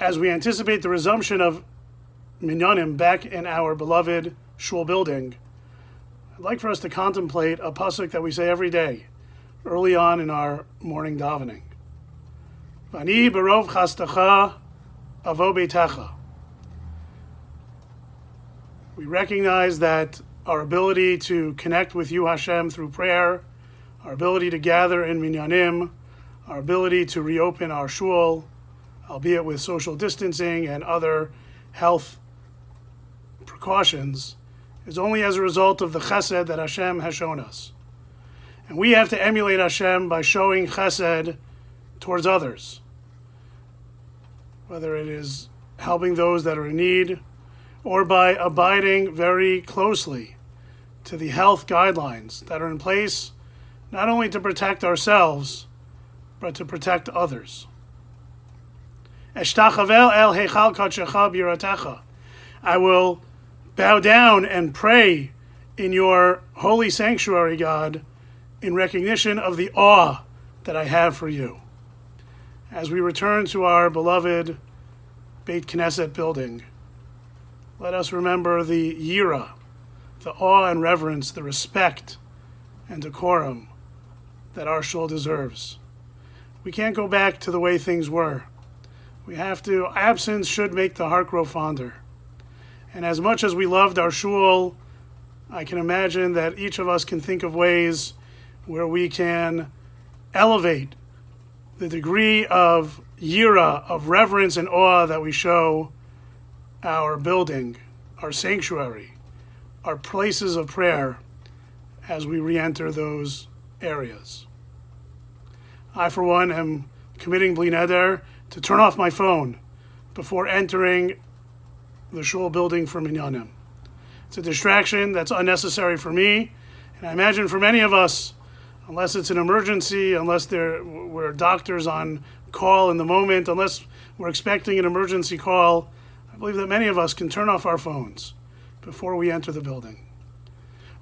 as we anticipate the resumption of minyanim back in our beloved shul building, I'd like for us to contemplate a pasuk that we say every day, early on in our morning davening. Vani berov chastacha avo beitecha. We recognize that our ability to connect with you, Hashem, through prayer, our ability to gather in minyanim, our ability to reopen our shul, albeit with social distancing and other health precautions, is only as a result of the chesed that Hashem has shown us. And we have to emulate Hashem by showing chesed towards others, whether it is helping those that are in need or by abiding very closely to the health guidelines that are in place, not only to protect ourselves, but to protect others. Eshtachavel el heichal kadshecha b'yiratecha. I will bow down and pray in your holy sanctuary, God, in recognition of the awe that I have for you. As we return to our beloved Beit Knesset building, let us remember the Yirah, the awe and reverence, the respect and decorum that our shul deserves. We can't go back to the way things were. We have to, absence should make the heart grow fonder. And as much as we loved our shul, I can imagine that each of us can think of ways where we can elevate the degree of yira, of reverence and awe that we show our building, our sanctuary, our places of prayer as we re-enter those areas. I, for one, am committing bli neder to turn off my phone before entering the shul building for minyanim. It's a distraction that's unnecessary for me, and I imagine for many of us, unless it's an emergency, unless we're doctors on call in the moment, unless we're expecting an emergency call, I believe that many of us can turn off our phones before we enter the building.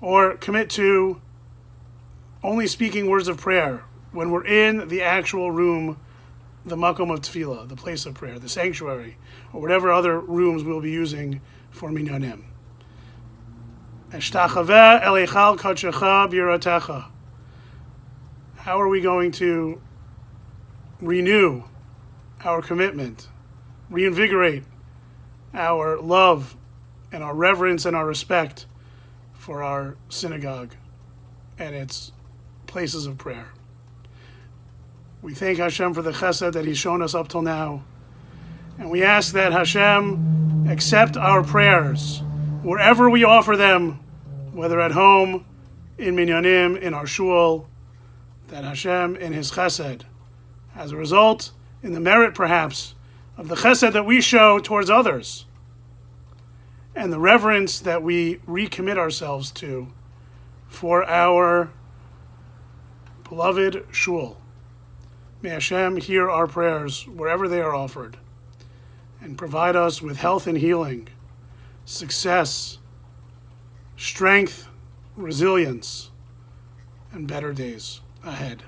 Or commit to only speaking words of prayer when we're in the actual room, the makom of tefillah, the place of prayer, the sanctuary, or whatever other rooms we'll be using for minyanim. Eshtachaveh el eichal kadshecha b'yiratecha. How are we going to renew our commitment, reinvigorate our love and our reverence and our respect for our synagogue and its places of prayer? We thank Hashem for the chesed that He's shown us up till now. And we ask that Hashem accept our prayers wherever we offer them, whether at home, in minyanim, in our shul, that Hashem in His chesed, as a result, in the merit perhaps, of the chesed that we show towards others, and the reverence that we recommit ourselves to for our beloved shul. May Hashem hear our prayers wherever they are offered and provide us with health and healing, success, strength, resilience, and better days ahead.